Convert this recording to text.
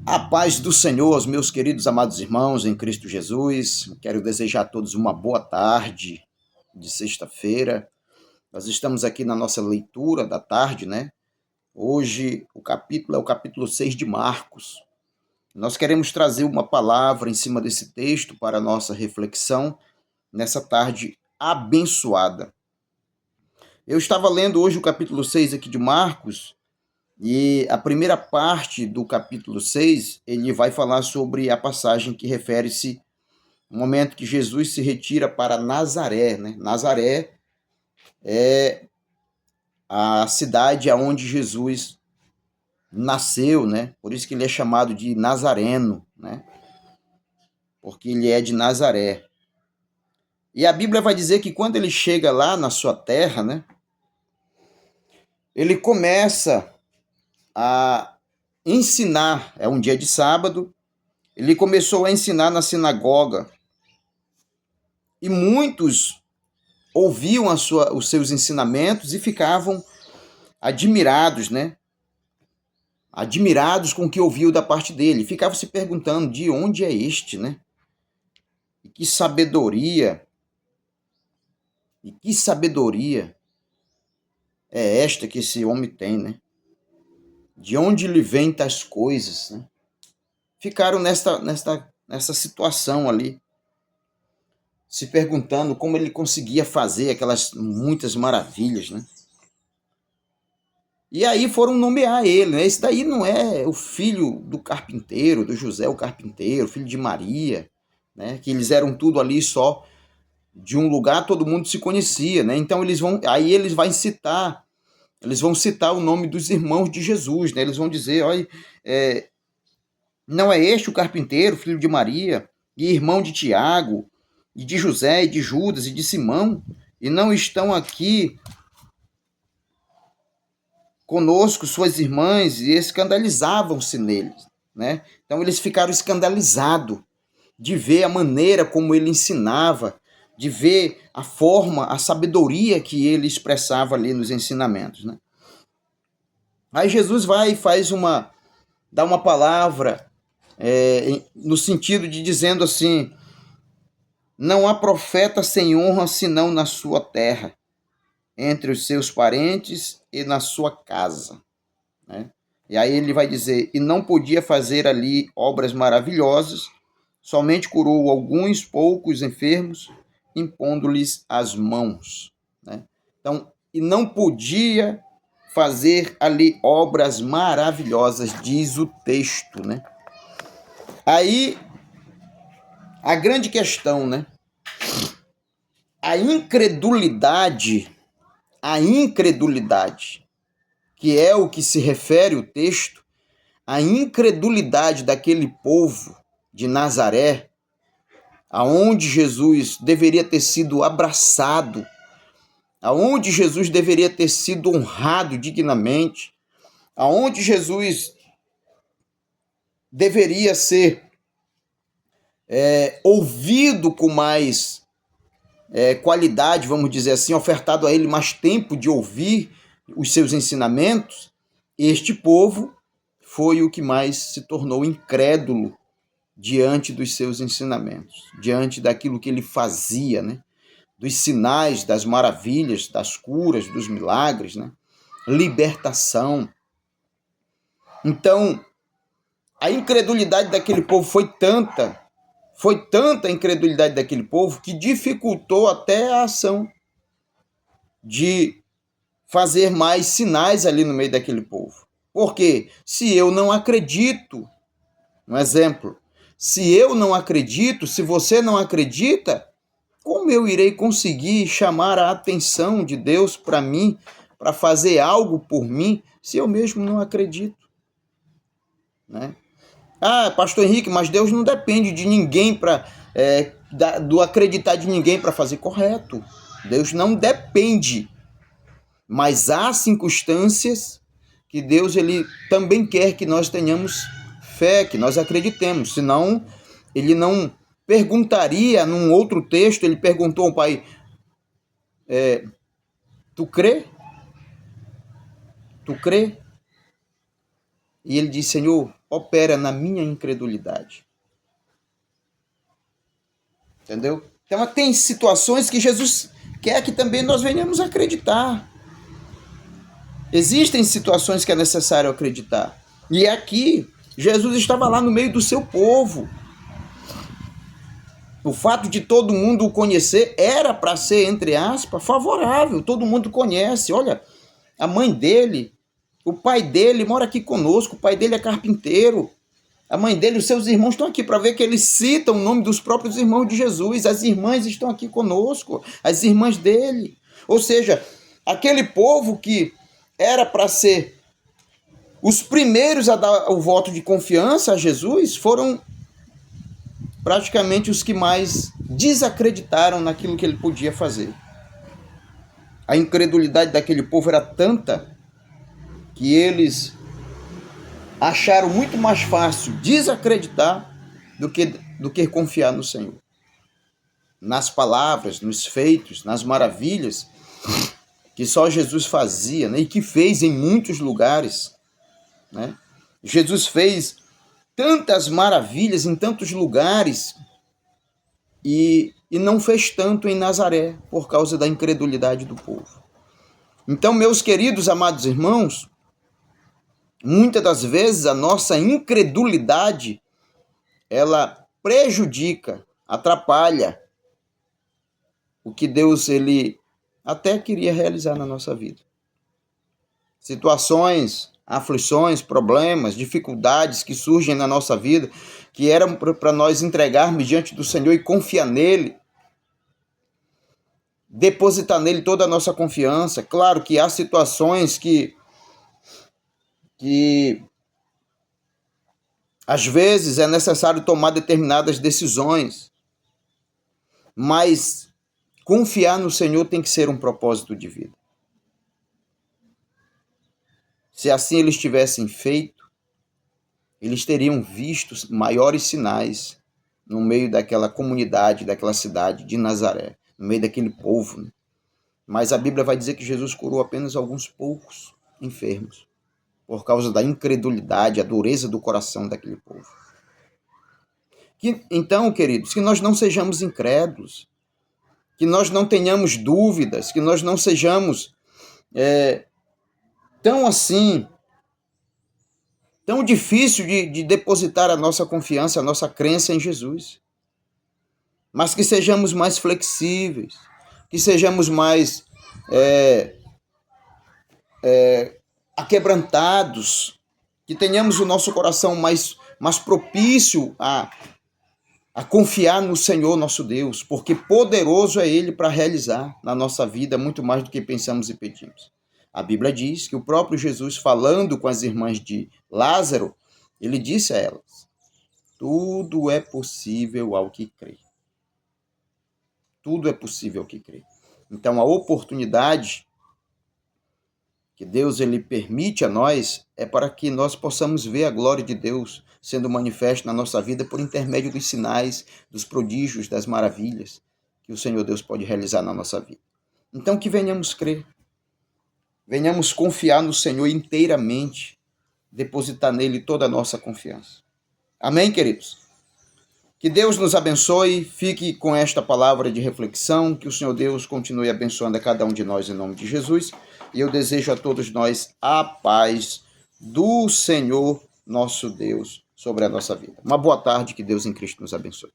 A paz do Senhor, aos meus queridos amados irmãos em Cristo Jesus. Quero desejar a todos uma boa tarde de sexta-feira. Nós estamos aqui na nossa leitura da tarde, né? Hoje o capítulo é o capítulo 6 de Marcos. Nós queremos trazer uma palavra em cima desse texto para a nossa reflexão nessa tarde abençoada. Eu estava lendo hoje o capítulo 6 aqui de Marcos. E a primeira parte do capítulo 6 ele vai falar sobre a passagem que refere-se ao momento que Jesus se retira para Nazaré, né? Nazaré é a cidade aonde Jesus nasceu, né? Por isso que ele é chamado de Nazareno, né? Porque ele é de Nazaré. E a Bíblia vai dizer que quando ele chega lá na sua terra, né? Ele começa a ensinar, é um dia de sábado, ele começou a ensinar na sinagoga e muitos ouviam os seus ensinamentos e ficavam admirados, né? Admirados com o que ouviam da parte dele. Ficavam se perguntando de onde é este, né? E que sabedoria é esta que esse homem tem, né? De onde lhe vem tais coisas, né? Ficaram nessa situação ali, se perguntando como ele conseguia fazer aquelas muitas maravilhas, né? E aí foram nomear ele, né? Esse daí não é o filho do carpinteiro, do José o carpinteiro, filho de Maria, né? Que eles eram tudo ali só de um lugar, todo mundo se conhecia, né? Então eles vão citar o nome dos irmãos de Jesus, né? Eles vão dizer, olha, não é este o carpinteiro, filho de Maria, e irmão de Tiago, e de José, e de Judas, e de Simão, e não estão aqui conosco suas irmãs e escandalizavam-se neles, né? Então eles ficaram escandalizados de ver a maneira como ele ensinava, de ver a forma, a sabedoria que ele expressava ali nos ensinamentos, né? Aí Jesus vai e dá uma palavra no sentido de dizendo assim, não há profeta sem honra senão na sua terra, entre os seus parentes e na sua casa, né? E aí ele vai dizer, e não podia fazer ali obras maravilhosas, somente curou alguns poucos enfermos, impondo-lhes as mãos, né? Então, e não podia fazer ali obras maravilhosas, diz o texto, né? Aí, a grande questão, né? A incredulidade, a incredulidade, que é o que se refere o texto, a incredulidade daquele povo de Nazaré, aonde Jesus deveria ter sido abraçado, aonde Jesus deveria ter sido honrado dignamente, aonde Jesus deveria ser ouvido com mais qualidade, vamos dizer assim, ofertado a ele mais tempo de ouvir os seus ensinamentos, este povo foi o que mais se tornou incrédulo diante dos seus ensinamentos, diante daquilo que ele fazia, né? Dos sinais, das maravilhas, das curas, dos milagres, né? Libertação. Então, a incredulidade daquele povo foi tanta a incredulidade daquele povo que dificultou até a ação de fazer mais sinais ali no meio daquele povo. Porque se eu não acredito, um exemplo, se eu não acredito, se você não acredita, como eu irei conseguir chamar a atenção de Deus para mim, para fazer algo por mim, se eu mesmo não acredito, né? Ah, pastor Henrique, mas Deus não depende de ninguém do acreditar de ninguém para fazer correto. Deus não depende, mas há circunstâncias que Deus ele também quer que nós tenhamos fé, que nós acreditemos, senão ele não perguntaria num outro texto, ele perguntou ao pai, tu crê? Tu crê? E ele disse, Senhor, opera na minha incredulidade? Entendeu? Então tem situações que Jesus quer que também nós venhamos a acreditar. Existem situações que é necessário acreditar. E aqui, Jesus estava lá no meio do seu povo. O fato de todo mundo o conhecer era para ser, entre aspas, favorável. Todo mundo conhece. Olha, a mãe dele, o pai dele mora aqui conosco, o pai dele é carpinteiro. A mãe dele, os seus irmãos estão aqui para ver que eles citam o nome dos próprios irmãos de Jesus. As irmãs estão aqui conosco, as irmãs dele. Ou seja, aquele povo que era para ser os primeiros a dar o voto de confiança a Jesus foram praticamente os que mais desacreditaram naquilo que ele podia fazer. A incredulidade daquele povo era tanta que eles acharam muito mais fácil desacreditar do que confiar no Senhor. Nas palavras, nos feitos, nas maravilhas que só Jesus fazia, né? E que fez em muitos lugares. Né? Jesus fez tantas maravilhas em tantos lugares e não fez tanto em Nazaré por causa da incredulidade do povo. Então, meus queridos amados irmãos, muitas das vezes a nossa incredulidade ela prejudica, atrapalha o que Deus ele até queria realizar na nossa vida. Situações, aflições, problemas, dificuldades que surgem na nossa vida, que eram para nós entregarmos diante do Senhor e confiar nele, depositar nele toda a nossa confiança. Claro que há situações que às vezes é necessário tomar determinadas decisões, mas confiar no Senhor tem que ser um propósito de vida. Se assim eles tivessem feito, eles teriam visto maiores sinais no meio daquela comunidade, daquela cidade de Nazaré, no meio daquele povo. Né? Mas a Bíblia vai dizer que Jesus curou apenas alguns poucos enfermos, por causa da incredulidade, a dureza do coração daquele povo. Então, queridos, que nós não sejamos incrédulos, que nós não tenhamos dúvidas, que nós não sejamos tão assim, tão difícil de depositar a nossa confiança, a nossa crença em Jesus. Mas que sejamos mais flexíveis, que sejamos mais aquebrantados, que tenhamos o nosso coração mais propício a confiar no Senhor nosso Deus, porque poderoso é Ele para realizar na nossa vida muito mais do que pensamos e pedimos. A Bíblia diz que o próprio Jesus, falando com as irmãs de Lázaro, ele disse a elas: tudo é possível ao que crê. Tudo é possível ao que crê. Então, a oportunidade que Deus ele permite a nós é para que nós possamos ver a glória de Deus sendo manifesta na nossa vida por intermédio dos sinais, dos prodígios, das maravilhas que o Senhor Deus pode realizar na nossa vida. Então, que venhamos crer, venhamos confiar no Senhor inteiramente, depositar nele toda a nossa confiança. Amém, queridos? Que Deus nos abençoe, fique com esta palavra de reflexão, que o Senhor Deus continue abençoando a cada um de nós em nome de Jesus. E eu desejo a todos nós a paz do Senhor nosso Deus sobre a nossa vida. Uma boa tarde, que Deus em Cristo nos abençoe.